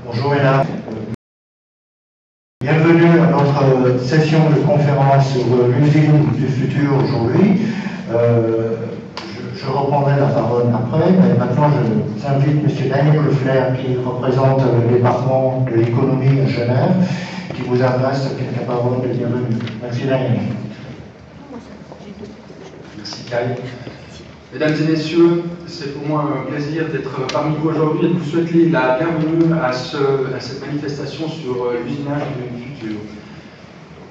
Bonjour Hénin. Bienvenue à notre session de conférence sur l'usine du futur aujourd'hui. Je reprendrai la parole après, mais maintenant je invite M. Daniel Lefler, qui représente le département de l'économie à Genève, qui vous adresse quelques paroles de bienvenue. Merci Daniel. Merci Kai. Mesdames et messieurs, c'est pour moi un plaisir d'être parmi vous aujourd'hui et de vous souhaiter la bienvenue à cette manifestation sur l'usinage du futur.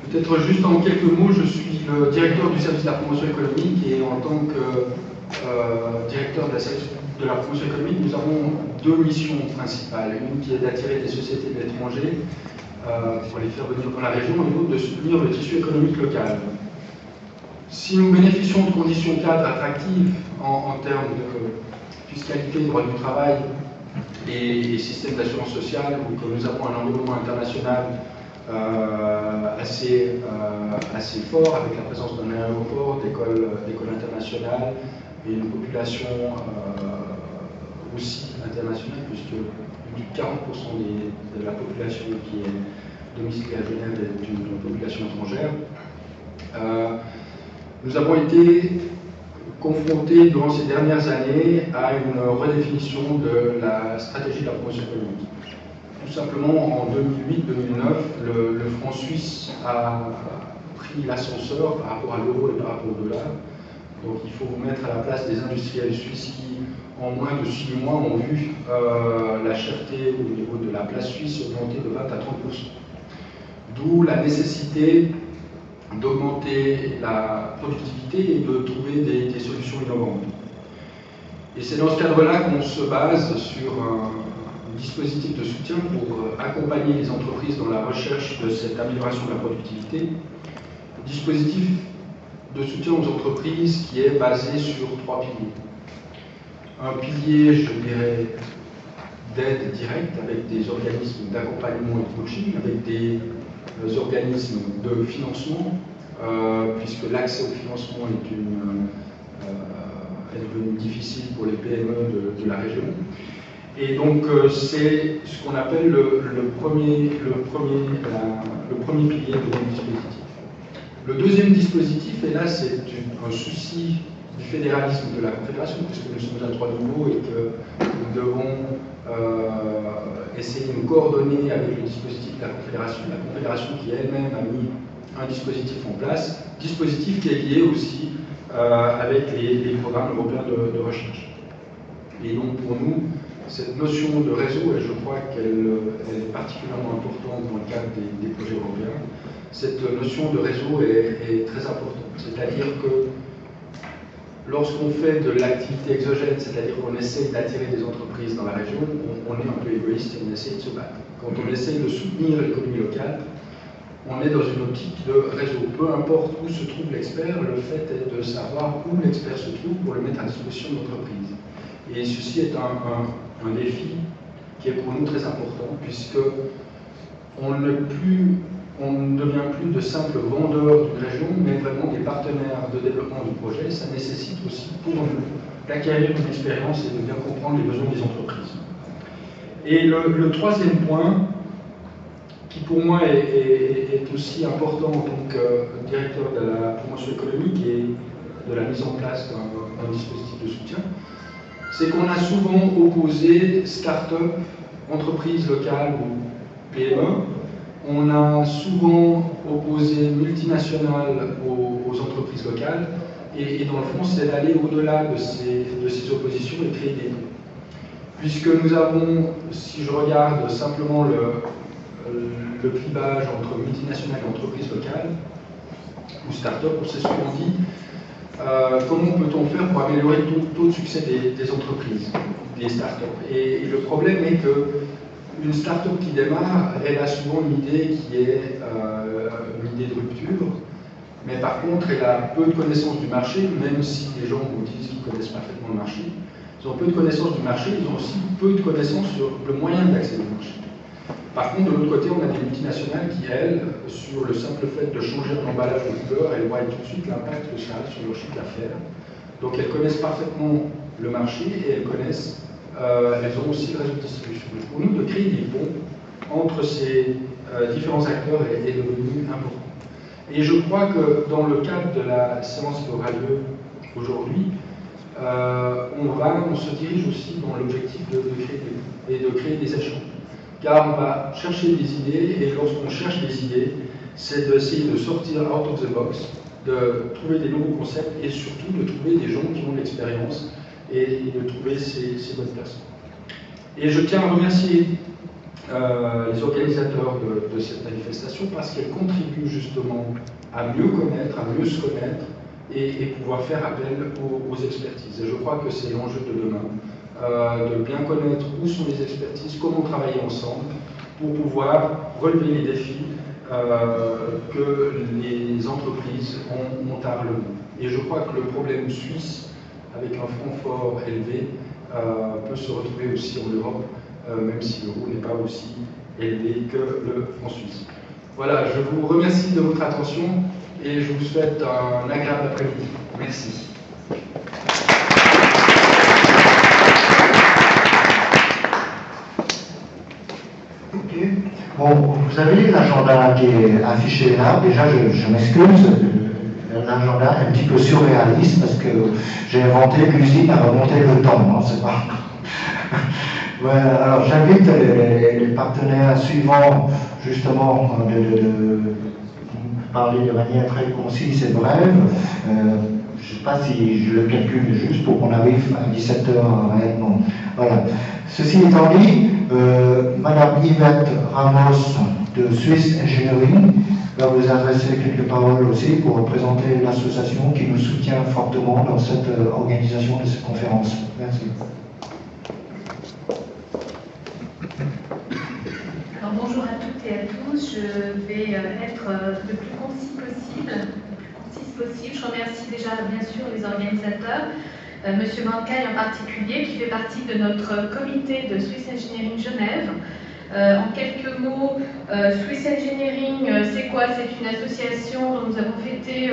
Peut-être juste en quelques mots, je suis le directeur du service de la promotion économique et en tant que directeur de la promotion économique, nous avons deux missions principales. Une qui est d'attirer des sociétés de l'étranger pour les faire venir dans la région et l'autre de soutenir le tissu économique local. Si nous bénéficions de conditions cadres attractives en termes de fiscalité, droit du travail et système d'assurance sociale, ou que nous avons un environnement international assez fort, avec la présence d'un aéroport, d'écoles internationales et une population aussi internationale, puisque plus de 40% de la population qui est domiciliée à Genève est une population étrangère. Nous avons été confrontés durant ces dernières années à une redéfinition de la stratégie de la promotion économique. Tout simplement, en 2008-2009, le franc suisse a pris l'ascenseur par rapport à l'euro et par rapport au dollar. Donc il faut vous mettre à la place des industriels suisses qui, en moins de 6 mois, ont vu la cherté au niveau de la place suisse augmenter de 20 à 30%. D'où la nécessité d'augmenter la productivité et de trouver des solutions innovantes. Et c'est dans ce cadre-là qu'on se base sur un dispositif de soutien pour accompagner les entreprises dans la recherche de cette amélioration de la productivité. Dispositif de soutien aux entreprises qui est basé sur 3 piliers. Un pilier, je dirais, d'aide directe avec des organismes d'accompagnement et de coaching, avec des organismes de financement, puisque l'accès au financement est devenu difficile pour les PME de la région. Et donc c'est ce qu'on appelle le premier pilier de notre dispositif. Le deuxième dispositif, et là c'est un souci du fédéralisme de la Confédération, puisque nous sommes un droit nouveau et que nous devons essayer de nous coordonner avec le dispositif de la Confédération qui elle-même a mis un dispositif en place, dispositif qui est lié aussi avec les programmes européens de recherche. Et donc pour nous, cette notion de réseau, et je crois qu'elle est particulièrement importante dans le cadre des projets européens, cette notion de réseau est très importante. C'est-à-dire que lorsqu'on fait de l'activité exogène, c'est-à-dire qu'on essaye d'attirer des entreprises dans la région, on est un peu égoïste et on essaye de se battre. Quand on essaye de soutenir l'économie locale, on est dans une optique de réseau. Peu importe où se trouve l'expert, le fait est de savoir où l'expert se trouve pour le mettre à disposition de l'entreprise. Et ceci est un défi qui est pour nous très important, puisque on ne devient plus de simples vendeurs d'une région, mais vraiment des partenaires de développement du projet. Ça nécessite aussi pour nous d'acquérir une expérience et de bien comprendre les besoins des entreprises. Et le troisième point, qui pour moi est aussi important en tant que directeur de la promotion économique et de la mise en place d'un dispositif de soutien, c'est qu'on a souvent opposé start-up, entreprises locales ou PME. On a souvent opposé multinationales aux entreprises locales, et dans le fond, c'est d'aller au-delà de ces oppositions et créer des liens. Puisque nous avons, si je regarde simplement le clivage entre multinationales et entreprises locales, ou start-up, on s'est souvent dit, comment peut-on faire pour améliorer le taux de succès des entreprises, des start-up. Et le problème est que une start-up qui démarre, elle a souvent une idée qui est une idée de rupture, mais par contre, elle a peu de connaissances du marché, même si les gens vous disent qu'ils connaissent parfaitement le marché. Ils ont peu de connaissances du marché, ils ont aussi peu de connaissances sur le moyen d'accéder au marché. Par contre, de l'autre côté, on a des multinationales qui, elles, sur le simple fait de changer un emballage de couleur, elles voient tout de suite l'impact que ça a sur leur chiffre d'affaires. Donc elles connaissent parfaitement le marché et elles connaissent elles ont aussi le réseau de distribution. Mais pour nous, de créer des ponts entre ces différents acteurs est devenu important. Et je crois que dans le cadre de la séance qui aura lieu aujourd'hui, on se dirige aussi dans l'objectif de créer des échanges. Car on va chercher des idées, et lorsqu'on cherche des idées, c'est d'essayer de sortir out of the box, de trouver des nouveaux concepts, et surtout de trouver des gens qui ont de l'expérience, et de trouver ces bonnes personnes. Et je tiens à remercier les organisateurs de cette manifestation, parce qu'elle contribue justement à mieux connaître, à mieux se connaître, et pouvoir faire appel aux expertises. Et je crois que c'est l'enjeu de demain, de bien connaître où sont les expertises, comment travailler ensemble, pour pouvoir relever les défis que les entreprises ont à relever. Et je crois que le problème suisse, avec un franc fort élevé, peut se retrouver aussi en Europe, même si l'euro n'est pas aussi élevé que le franc suisse. Voilà, je vous remercie de votre attention et je vous souhaite un agréable après-midi. Merci. Ok. Bon, vous avez l'agenda qui est affiché là. Déjà, je m'excuse. L'agenda est un petit peu surréaliste parce que j'ai inventé l'usine à remonter le temps. Non, c'est pas. Ouais, alors j'invite les partenaires suivants justement de parler de manière très concise et brève. Je ne sais pas si je le calcule juste pour qu'on arrive à 17h réellement. Voilà. Ceci étant dit, Madame Yvette Ramos de Swiss Engineering va vous adresser quelques paroles aussi pour représenter l'association qui nous soutient fortement dans cette organisation de cette conférence. Merci. Alors, bonjour à toutes et à tous, je vais être le plus concis possible. Je remercie déjà bien sûr les organisateurs, Monsieur Mancaille en particulier, qui fait partie de notre comité de Swiss Engineering Genève. En quelques mots, Swiss Engineering, c'est quoi? C'est une association dont nous avons fêté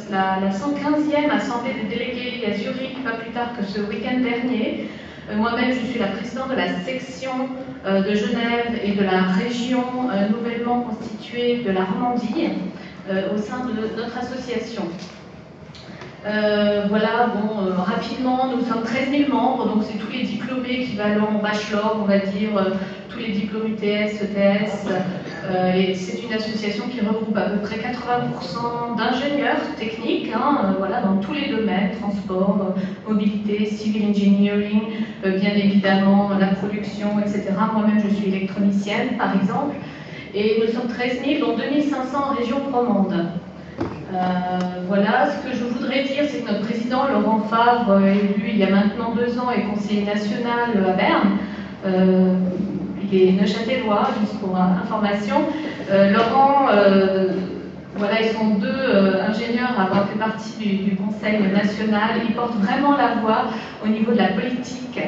la 115e assemblée des délégués à Zurich, pas plus tard que ce week-end dernier. Moi-même, je suis la présidente de la section de Genève et de la région nouvellement constituée de la Romandie au sein de notre association. Voilà, bon, rapidement, nous sommes 13 000 membres, donc c'est tous les diplômés équivalents au bachelor, on va dire, tous les diplômes UTS, ETS, et c'est une association qui regroupe à peu près 80% d'ingénieurs techniques, hein, voilà, dans tous les domaines, transport, mobilité, civil engineering, bien évidemment la production, etc. Moi-même, je suis électronicienne, par exemple, et nous sommes 13 000, dont 2500 en région romande. Voilà, ce que je voudrais dire, c'est que notre président, Laurent Favre, élu il y a maintenant 2 ans, est conseiller national à Berne. Il est neuchâtelois, juste pour information. Laurent, voilà, ils sont 2 ingénieurs à avoir fait partie du Conseil national. Ils portent vraiment la voix au niveau de la politique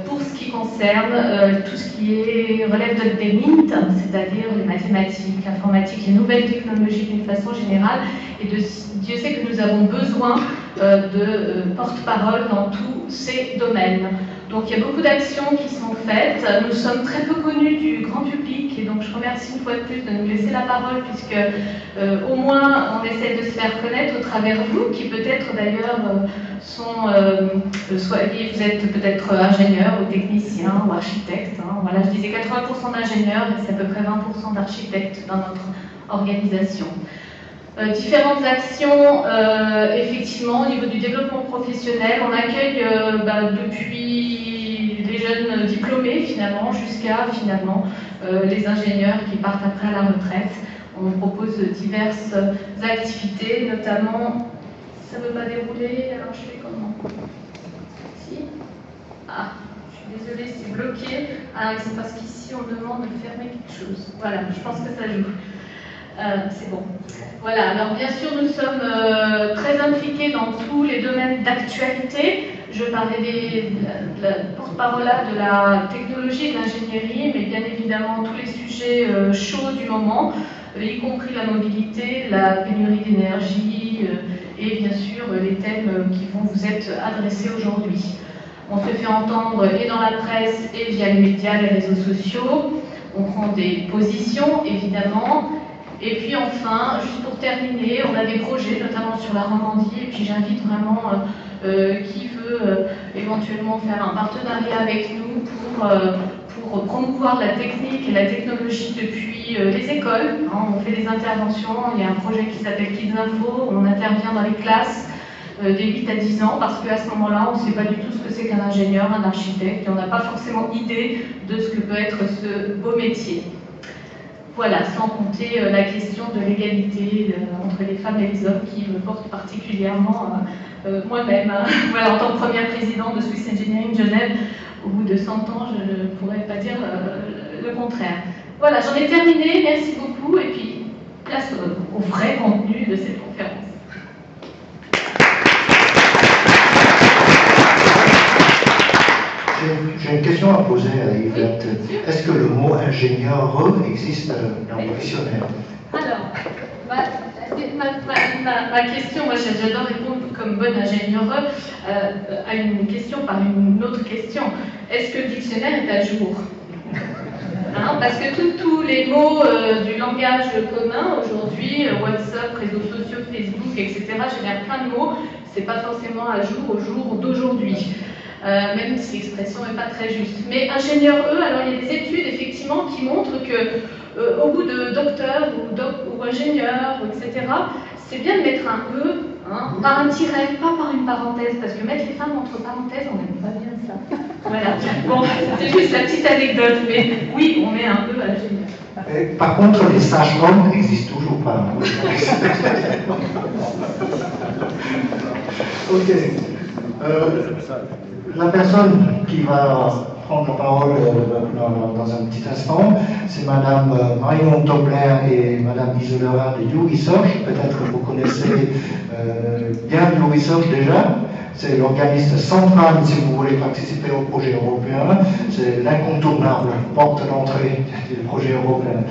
pour ce qui concerne tout ce qui relève des MINT, c'est-à-dire les mathématiques, l'informatique, les nouvelles technologies d'une façon générale. Et Dieu sait que nous avons besoin de porte-parole dans tous ces domaines. Donc il y a beaucoup d'actions qui sont faites. Nous sommes très peu connus du grand public et donc je remercie une fois de plus de nous laisser la parole puisque au moins on essaie de se faire connaître au travers vous qui peut-être d'ailleurs sont, vous êtes peut-être ingénieur ou technicien ou architecte. Hein. Voilà, je disais 80% d'ingénieurs et c'est à peu près 20% d'architectes dans notre organisation. Différentes actions, effectivement, au niveau du développement professionnel. On accueille depuis les jeunes diplômés, finalement, jusqu'à, finalement, les ingénieurs qui partent après à la retraite. On propose diverses activités, notamment, ça ne veut pas dérouler, alors je fais comment? Si? Ah, je suis désolée, c'est bloqué. Ah, c'est parce qu'ici, on demande de fermer quelque chose. Voilà, je pense que ça joue. C'est bon. Voilà, alors bien sûr nous sommes très impliqués dans tous les domaines d'actualité. Je parlais de la porte-parole de la technologie et de l'ingénierie, mais bien évidemment tous les sujets chauds du moment, y compris la mobilité, la pénurie d'énergie et bien sûr les thèmes qui vont vous être adressés aujourd'hui. On se fait entendre et dans la presse et via les médias, les réseaux sociaux. On prend des positions, évidemment. Et puis enfin, juste pour terminer, on a des projets, notamment sur la Romandie. Et puis j'invite vraiment qui veut éventuellement faire un partenariat avec nous pour promouvoir la technique et la technologie depuis les écoles. On fait des interventions. Il y a un projet qui s'appelle Kids Info. On intervient dans les classes des 8 à 10 ans, parce qu'à ce moment-là, on ne sait pas du tout ce que c'est qu'un ingénieur, un architecte, et on n'a pas forcément idée de ce que peut être ce beau métier. Voilà, sans compter la question de l'égalité entre les femmes et les hommes qui me porte particulièrement moi-même. Voilà, en tant que première présidente de Swiss Engineering Genève, au bout de 100 ans, je ne pourrais pas dire le contraire. Voilà, j'en ai terminé, merci beaucoup, et puis place au vrai contenu de cette conférence. J'ai une question à poser à Yvette. Est-ce que le mot ingénieur existe dans le dictionnaire? Alors, ma question, moi j'adore répondre comme bonne ingénieure à une question par une autre question. Est-ce que le dictionnaire est à jour? Parce que tous les mots du langage commun aujourd'hui, WhatsApp, réseaux sociaux, Facebook, etc., génèrent plein de mots. C'est pas forcément à jour au jour d'aujourd'hui. Même si l'expression n'est pas très juste. Mais ingénieur alors il y a des études effectivement qui montrent que au bout de docteur ou ingénieur, etc., c'est bien de mettre un par un tiret, pas par une parenthèse, parce que mettre les femmes entre parenthèses, on n'aime pas bien ça. Voilà. Bon, c'était juste la petite anecdote, mais oui, on met un ingénieur. Par contre, les sages-hommes n'existent toujours pas. Ok. La personne qui va prendre la parole dans un petit instant, c'est Madame Marion Tobler et Madame Isolera de You Research. Peut-être que vous connaissez bien You Research déjà. C'est l'organisme central si vous voulez participer au projet européen. C'est l'incontournable porte d'entrée du projet européen.